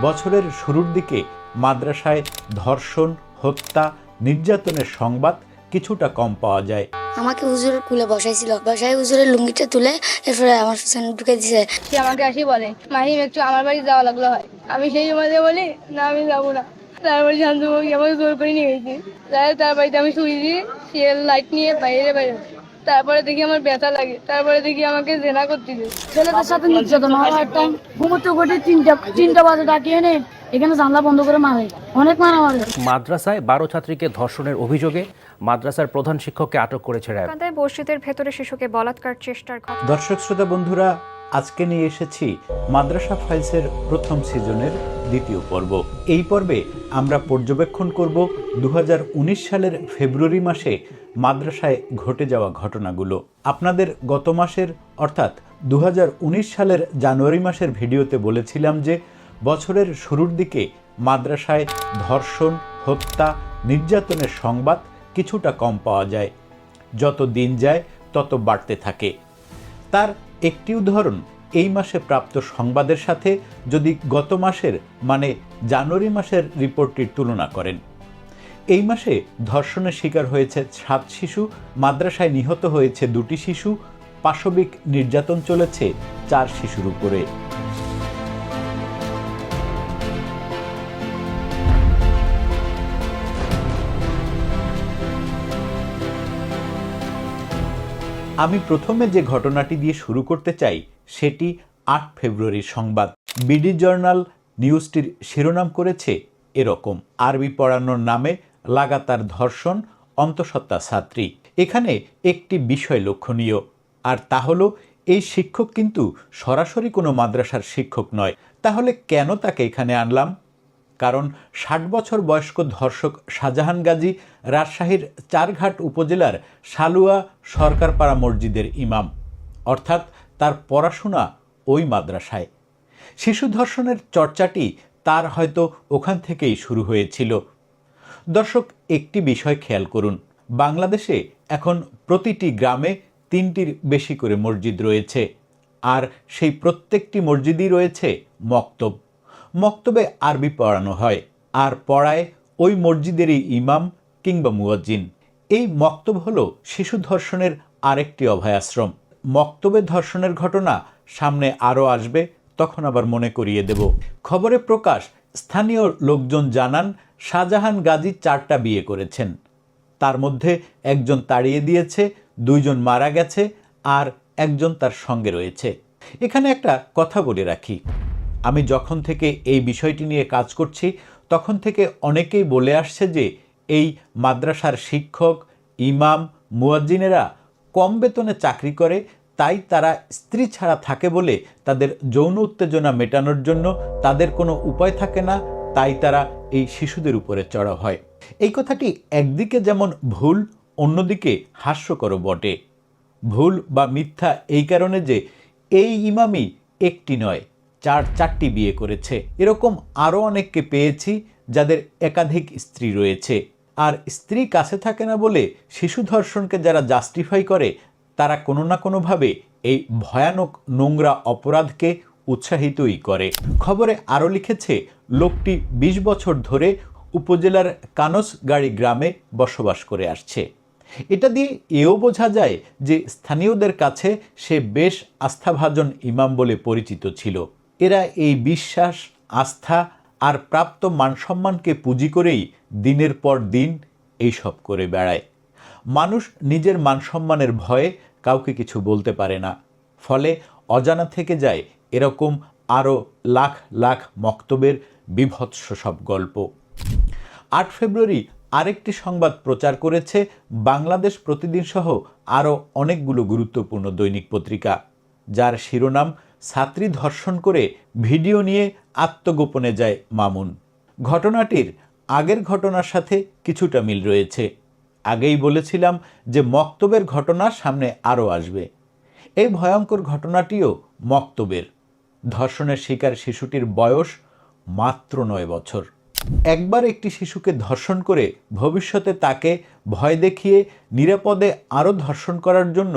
বছরের শুরুর দিকে মাদ্রাসায় ধর্ষণ, হত্যা, নির্যাতনের সংবাদ কিছুটা কম পাওয়া যায়। আমাকে হুজুরের কুলে বসাইছিল, বসাই হুজুরের লুঙ্গিটা তুলে এরপরে আমার পিছনে ঢুকে দিছে। সে আমাকে আসি বলে, মাহিম একটু আমার বাড়ি যাওয়া লাগলো হয়। আমি সেই সময় বলি না, আমি যাবো না। তারপরে শান্তমুখী আমাকে জোর করে নিয়ে গেছি। তার বাড়িতে আমি শুই দিই, সে লাইট নিয়ে বাইরে। তারপরে দেখি আমার ব্যথা লাগে, তারপরে দেখি আমাকে জেনা করতেছে। ছেলেদের সাথে নির্যাতন হয়, একটা ঘুমোতে ঘটে তিনটা বাজে ডাকিয়ে এনে এখানে জানলা বন্ধ করে মারে, অনেক মারামারি। মাদ্রাসায় 12 ছাত্রীকে ধর্ষণের অভিযোগে মাদ্রাসার প্রধান শিক্ষককে আটক করেছে র্যাব। মসজিদের ভেতরে শিশুকে বলাৎকার চেষ্টার ঘটনা। দর্শক শ্রোতা বন্ধুরা, আজকে নিয়ে এসেছি মাদ্রাসা ফাইলসের প্রথম সিজনের দ্বিতীয় পর্ব। এই পর্বে আমরা পর্যবেক্ষণ করব 2019 সালের ফেব্রুয়ারি মাসে মাদ্রাসায় ঘটে যাওয়া ঘটনাগুলো। আপনাদের গত মাসের অর্থাৎ 2019 সালের জানুয়ারি মাসের ভিডিওতে বলেছিলাম যে বছরের শুরুর দিকে মাদ্রাসায় ধর্ষণ, হত্যা, নির্যাতনের সংবাদ কিছুটা কম পাওয়া যায়। যত দিন যায় তত বাড়তে থাকে। তার একটি উদাহরণ এই মাসে প্রাপ্ত সংবাদের সাথে যদি গত মাসের মানে জানুয়ারি মাসের রিপোর্টটির তুলনা করেন। এই মাসে ধর্ষণের শিকার হয়েছে 7 শিশু, মাদ্রাসায় নিহত হয়েছে 2টি শিশু, পাশবিক নির্যাতন চলেছে 4 শিশুর উপরে। আমি প্রথমে যে ঘটনাটি দিয়ে শুরু করতে চাই সেটি 8 ফেব্রুয়ারির সংবাদ। বিডি জার্নাল নিউজটির শিরোনাম করেছে এরকম: আরবি পড়ানোর নামে লাগাতার ধর্ষণ, অন্তঃসত্ত্বা ছাত্রী। এখানে একটি বিষয় লক্ষণীয়, আর তা হলো এই শিক্ষক কিন্তু সরাসরি কোনো মাদ্রাসার শিক্ষক নয়। তাহলে কেন তাকে এখানে আনলাম? কারণ 60 বছর বয়স্ক ধর্ষক শাহজাহান গাজী রাজশাহীর চারঘাট উপজেলার সালুয়া সরকারপাড়া মসজিদের ইমাম, অর্থাৎ তার পড়াশোনা ওই মাদ্রাসায়। শিশু ধর্ষণের চর্চাটি তার হয়তো ওখান থেকেই শুরু হয়েছিল। দর্শক, একটি বিষয় খেয়াল করুন, বাংলাদেশে এখন প্রতিটি গ্রামে 3টির বেশি করে মসজিদ রয়েছে, আর সেই প্রত্যেকটি মসজিদই রয়েছে মক্তব। মক্তবে আরবি পড়ানো হয়, আর পড়ায় ওই মসজিদেরই ইমাম কিংবা মুয়াজ্জিন। এই মক্তব হলো শিশু ধর্ষণের আরেকটি অভয়াশ্রম। মক্তবে ধর্ষণের ঘটনা সামনে আরও আসবে, তখন আবার মনে করিয়ে দেব। খবরে প্রকাশ, স্থানীয় লোকজন জানান শাহজাহান গাজী 4টা বিয়ে করেছেন, তার মধ্যে একজন তাড়িয়ে দিয়েছে, 2 জন মারা গেছে, আর একজন তার সঙ্গে রয়েছে। এখানে একটা কথা বলে রাখি, আমি যখন থেকে এই বিষয়টি নিয়ে কাজ করছি তখন থেকে অনেকেই বলে আসছে যে এই মাদ্রাসার শিক্ষক, ইমাম, মুয়াজ্জিনেরা কম বেতনে চাকরি করে, তাই তারা স্ত্রী ছাড়া থাকে বলে তাদের যৌন উত্তেজনা মেটানোর জন্য তাদের কোনো উপায় থাকে না, তাই তারা এই শিশুদের উপরে চড়াও হয়। এই কথাটি একদিকে যেমন ভুল, অন্যদিকে হাস্যকরও বটে। ভুল বা মিথ্যা এই কারণে যে এই ইমামই একটি নয়, 4টি বিয়ে করেছে। এরকম আরও অনেককে পেয়েছি যাদের একাধিক স্ত্রী রয়েছে, আর স্ত্রী কাছে থাকে না বলে শিশু ধর্ষণকে যারা জাস্টিফাই করে তারা কোনো না কোনোভাবে এই ভয়ানক নোংরা অপরাধকে উৎসাহিতই করে। খবরে আরও লিখেছে, লোকটি 20 বছর ধরে উপজেলার কানসগাড়ি গ্রামে বসবাস করে আসছে। এটা দিয়ে এও বোঝা যায় যে স্থানীয়দের কাছে সে বেশ আস্থাভাজন ইমাম বলে পরিচিত ছিল। এরা এই বিশ্বাস, আস্থা আর প্রাপ্ত মানসম্মানকে পুঁজি করেই দিনের পর দিন এইসব করে বেড়ায়। মানুষ নিজের মানসম্মানের ভয়ে কাউকে কিছু বলতে পারে না, ফলে অজানা থেকে যায় এরকম আরও লাখ লাখ মক্তবের বিভৎস সব গল্প। 8 ফেব্রুয়ারি আরেকটি সংবাদ প্রচার করেছে বাংলাদেশ প্রতিদিন সহ আরও অনেকগুলো গুরুত্বপূর্ণ দৈনিক পত্রিকা, যার শিরোনাম ছাত্রী ধর্ষণ করে ভিডিও নিয়ে আত্মগোপনে যায় মামুন। ঘটনাটির আগের ঘটনার সাথে কিছুটা মিল রয়েছে। আগেই বলেছিলাম যে মক্তবের ঘটনা সামনে আরও আসবে। এই ভয়ঙ্কর ঘটনাটিও মক্তবের। ধর্ষণের শিকার শিশুটির বয়স মাত্র 9 বছর। একবার একটি শিশুকে ধর্ষণ করে ভবিষ্যতে তাকে ভয় দেখিয়ে নিরাপদে আরও ধর্ষণ করার জন্য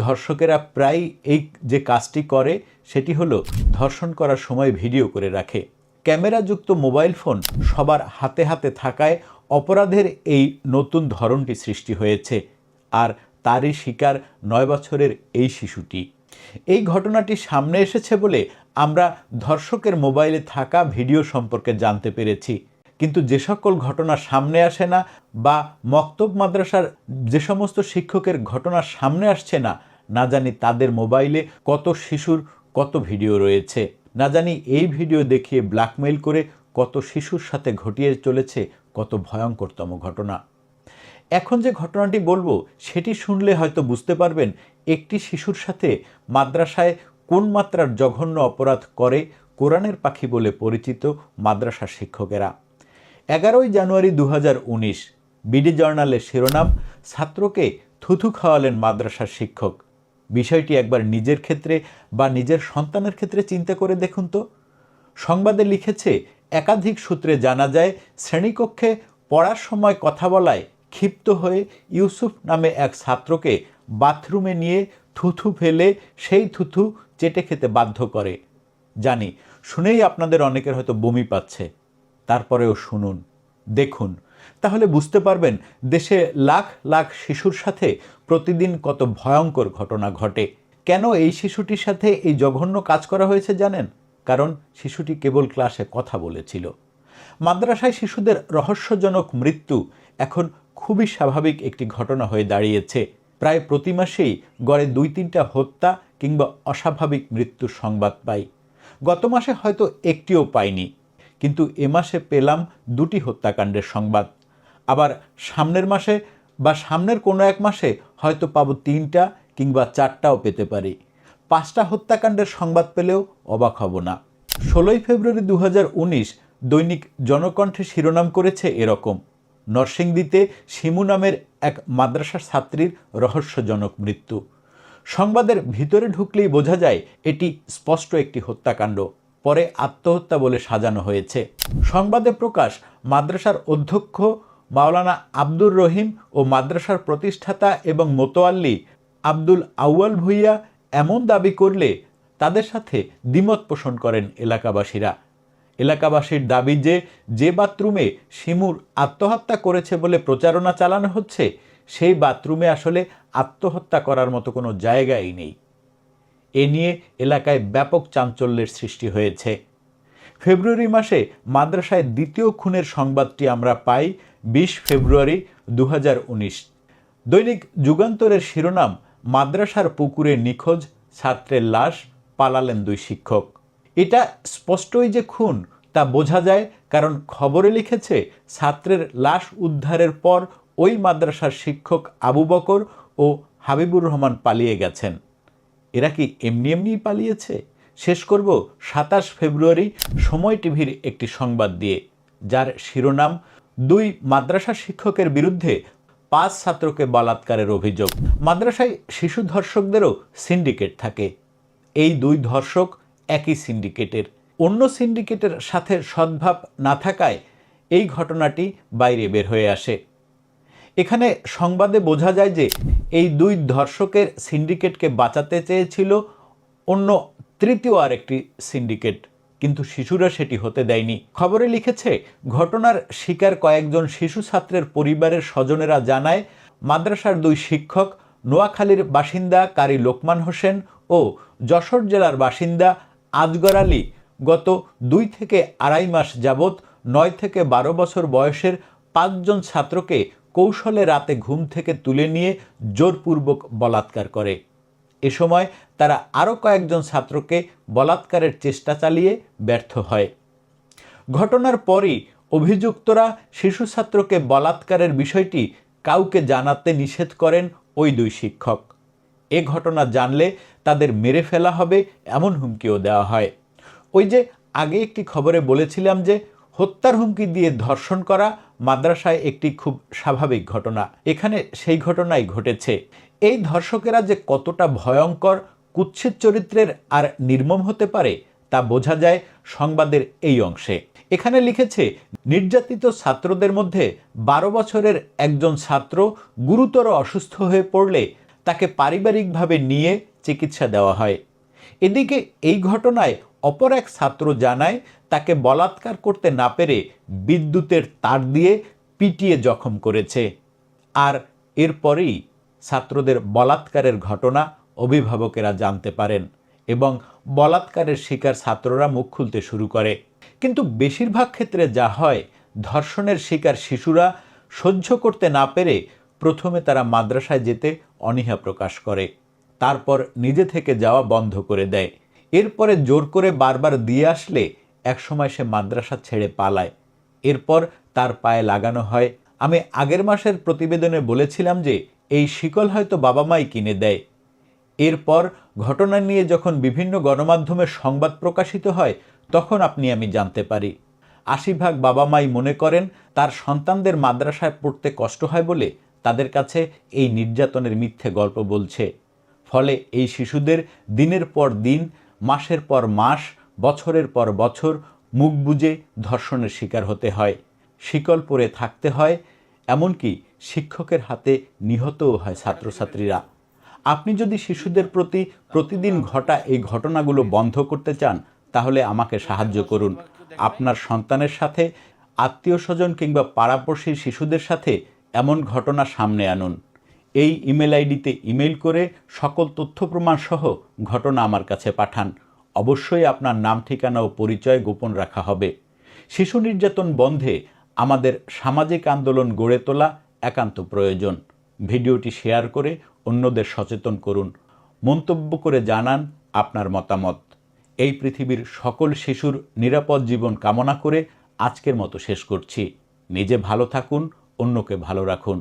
ধর্ষকেরা প্রায় এই যে কাজটি করে সেটি হলো ধর্ষণ করার সময় ভিডিও করে রাখে। ক্যামেরাযুক্ত মোবাইল ফোন সবার হাতে হাতে থাকায় অপরাধের এই নতুন ধরনটি সৃষ্টি হয়েছে, আর তারই শিকার 9 বছরের এই শিশুটি। এই ঘটনাটি সামনে এসেছে বলে আমরা ধর্ষকের মোবাইলে থাকা ভিডিও সম্পর্কে জানতে পেরেছি, কিন্তু যে সকল ঘটনা সামনে আসে না বা মক্তব মাদ্রাসার যে সমস্ত শিক্ষকের ঘটনা সামনে আসছে না, না জানি তাদের মোবাইলে কত শিশুর কত ভিডিও রয়েছে, না জানি এই ভিডিও দেখিয়ে ব্ল্যাকমেইল করে কত শিশুর সাথে ঘটিয়ে চলেছে কত ভয়ঙ্করতম ঘটনা। এখন যে ঘটনাটি বলবো সেটি শুনলে হয়তো বুঝতে পারবেন একটি শিশুর সাথে মাদ্রাসায় কোন মাত্রার জঘন্য অপরাধ করে কোরআনের পাখি বলে পরিচিত মাদ্রাসার শিক্ষকেরা। 11 জানুয়ারি 2019 বিডি জার্নালের শিরোনাম, ছাত্রকে থুথু খাওয়ালেন মাদ্রাসার শিক্ষক। বিষয়টি একবার নিজের ক্ষেত্রে বা নিজের সন্তানের ক্ষেত্রে চিন্তা করে দেখুন তো। সংবাদে লিখেছে, একাধিক সূত্রে জানা যায় শ্রেণীকক্ষে পড়ার সময় কথা বলায় ক্ষিপ্ত হয়ে ইউসুফ নামে এক ছাত্রকে বাথরুমে নিয়ে থুথু ফেলে সেই থুথু চেটে খেতে বাধ্য করে। জানি শুনেই আপনাদের অনেকের হয়তো বমি পাচ্ছে, তারপরেও শুনুন, দেখুন, তাহলে বুঝতে পারবেন দেশে লাখ লাখ শিশুর সাথে প্রতিদিন কত ভয়ঙ্কর ঘটনা ঘটে। কেন এই শিশুটির সাথে এই জঘন্য কাজ করা হয়েছে জানেন? কারণ শিশুটি কেবল ক্লাসে কথা বলেছিল। মাদ্রাসায় শিশুদের রহস্যজনক মৃত্যু এখন খুবই স্বাভাবিক একটি ঘটনা হয়ে দাঁড়িয়েছে। প্রায় প্রতি মাসেই গড়ে 2-3টা হত্যা কিংবা অস্বাভাবিক মৃত্যুর সংবাদ পাই। গত মাসে হয়তো একটিও পাইনি, কিন্তু এ মাসে পেলাম 2টি হত্যাকাণ্ডের সংবাদ। আবার সামনের মাসে বা সামনের কোনো এক মাসে হয়তো পাবো 3টা কিংবা 4টাও পেতে পারি। 5টা হত্যাকাণ্ডের সংবাদ পেলেও অবাক হব না। 16 ফেব্রুয়ারি 2019 দৈনিক জনকণ্ঠে শিরোনাম করেছে এরকম, নরসিংদীতে শিমু নামের এক মাদ্রাসার ছাত্রীর রহস্যজনক মৃত্যু। সংবাদের ভিতরে ঢুকলেই বোঝা যায় এটি স্পষ্ট একটি হত্যাকাণ্ড, পরে আত্মহত্যা বলে সাজানো হয়েছে। সংবাদে প্রকাশ, মাদ্রাসার অধ্যক্ষ মাওলানা আব্দুর রহিম ও মাদ্রাসার প্রতিষ্ঠাতা এবং মোতোয়াল্লি আব্দুল আউয়াল ভুইয়া এমন দাবি করলে তাদের সাথে দ্বিমত পোষণ করেন এলাকাবাসীরা। এলাকাবাসীর দাবি যে বাথরুমে শিমুর আত্মহত্যা করেছে বলে প্রচারণা চালানো হচ্ছে, সেই বাথরুমে আসলে আত্মহত্যা করার মতো কোনো জায়গাই নেই। এ নিয়ে এলাকায় ব্যাপক চাঞ্চল্যের সৃষ্টি হয়েছে। ফেব্রুয়ারি মাসে মাদ্রাসায় দ্বিতীয় খুনের সংবাদটি আমরা পাই 20 ফেব্রুয়ারি 2019। দৈনিক যুগান্তরের শিরোনাম, মাদ্রাসার পুকুরে নিখোঁজ ছাত্রের লাশ, পালালেন 2 শিক্ষক। এটা স্পষ্টই যে খুন তা বোঝা যায়, কারণ খবরে লিখেছে ছাত্রের লাশ উদ্ধারের পর ওই মাদ্রাসার শিক্ষক আবু বকর ও হাবিবুর রহমান পালিয়ে গেছেন। এরা কি এমনি এমনিই পালিয়েছে? শেষ করব 27 ফেব্রুয়ারি সময় টিভির একটি সংবাদ দিয়ে, যার শিরোনাম, 2 মাদ্রাসা শিক্ষকের বিরুদ্ধে 5 ছাত্রকে বলাৎকারের অভিযোগ। মাদ্রাসায় শিশু ধর্ষকদেরও সিন্ডিকেট থাকে। এই 2 ধর্ষক একই সিন্ডিকেটের। অন্য সিন্ডিকেটের সাথে সদ্ভাব না থাকায় এই ঘটনাটি বাইরে বের হয়ে আসে। এখানে সংবাদে বোঝা যায় যে এই 2 ধর্ষকের সিন্ডিকেটকে বাঁচাতে চেয়েছিল অন্য তৃতীয় আরেকটি সিন্ডিকেট, কিন্তু শিশুরা সেটি হতে দেয়নি। খবরে লিখেছে, ঘটনার শিকার কয়েকজন শিশু ছাত্রের পরিবারের স্বজনেরা জানায়, মাদ্রাসার 2 শিক্ষক নোয়াখালীর বাসিন্দা কারি লোকমান হোসেন ও যশোর জেলার বাসিন্দা আজগর আলী গত 2 থেকে 2.5 মাস যাবৎ 9 থেকে 12 বছর বয়সের 5 জন ছাত্রকে কৌশলে রাতে ঘুম থেকে তুলে নিয়ে জোরপূর্বক বলাৎকার করে। এ সময় তারা আরও কয়েকজন ছাত্রকে বলাৎকারের চেষ্টা চালিয়ে ব্যর্থ হয়। ঘটনার পরই অভিযুক্তরা শিশু ছাত্রকে বলাৎকারের বিষয়টি কাউকে জানাতে নিষেধ করেন ওই 2 শিক্ষক। এ ঘটনা জানলে তাদের মেরে ফেলা হবে এমন হুমকিও দেওয়া হয়। ওই যে আগে একটি খবরে বলেছিলাম যে হত্যার হুমকি দিয়ে ধর্ষণ করা মাদ্রাসায় একটি খুব স্বাভাবিক ঘটনা, এখানে সেই ঘটনাই ঘটেছে। এই ধর্ষকেরা যে কতটা ভয়ঙ্কর, কুৎসিত চরিত্রের আর নির্মম হতে পারে তা বোঝা যায় সংবাদের এই অংশে। এখানে লিখেছে, নির্যাতিত ছাত্রদের মধ্যে 12 বছরের একজন ছাত্র গুরুতর অসুস্থ হয়ে পড়লে তাকে পারিবারিকভাবে নিয়ে চিকিৎসা দেওয়া হয়। এদিকে এই ঘটনায় অপর এক ছাত্র জানায় তাকে বলাৎকার করতে না পেরে বিদ্যুতের তার দিয়ে পিটিয়ে জখম করেছে। আর এরপরেই ছাত্রদের বলাৎকারের ঘটনা অভিভাবকেরা জানতে পারেন এবং বলাৎকারের শিকার ছাত্ররা মুখ খুলতে শুরু করে। কিন্তু বেশিরভাগ ক্ষেত্রে যা হয়, ধর্ষণের শিকার শিশুরা সহ্য করতে না পেরে প্রথমে তারা মাদ্রাসায় যেতে অনীহা প্রকাশ করে, তারপর নিজে থেকে যাওয়া বন্ধ করে দেয়। এরপরে জোর করে বারবার দিয়ে আসলে একসময় সে মাদ্রাসা ছেড়ে পালায়। এরপর তার পায়ে লাগানো হয়। আমি আগের মাসের প্রতিবেদনে বলেছিলাম যে এই শিকল হয়তো বাবা মাই কিনে দেয়। এরপর ঘটনা নিয়ে যখন বিভিন্ন গণমাধ্যমে সংবাদ প্রকাশিত হয়, তখন আমি জানতে পারি ৮০% বাবা মাই মনে করেন তার সন্তানদের মাদ্রাসায় পড়তে কষ্ট হয় বলে তাদের কাছে এই নির্যাতনের মিথ্যে গল্প বলছে। ফলে এই শিশুদের দিনের পর দিন, মাসের পর মাস, বছরের পর বছর মুখ বুজে ধর্ষণের শিকার হতে হয়, শিকল পরে থাকতে হয়, এমনকি শিক্ষকের হাতে নিহতও হয় ছাত্রছাত্রীরা। আপনি যদি শিশুদের প্রতি প্রতিদিন ঘটা এই ঘটনাগুলো বন্ধ করতে চান, তাহলে আমাকে সাহায্য করুন। আপনার সন্তানের সাথে, আত্মীয় স্বজন কিংবা পাড়াপড়শি শিশুদের সাথে এমন ঘটনা সামনে আনুন। এই ইমেল আইডিতে ইমেল করে সকল তথ্য প্রমাণ সহ ঘটনা আমার কাছে পাঠান। অবশ্যই আপনার নাম, ঠিকানা ও পরিচয় গোপন রাখা হবে। শিশু নির্যাতন বন্ধে আমাদের সামাজিক আন্দোলন গড়ে তোলা একান্ত প্রয়োজন। ভিডিওটি শেয়ার করে অন্যদের সচেতন করুন। মন্তব্য করে জানান আপনার মতামত। এই পৃথিবীর সকল শিশুর নিরাপদ জীবন কামনা করে আজকের মতো শেষ করছি। নিজে ভালো থাকুন, অন্যকে ভালো রাখুন।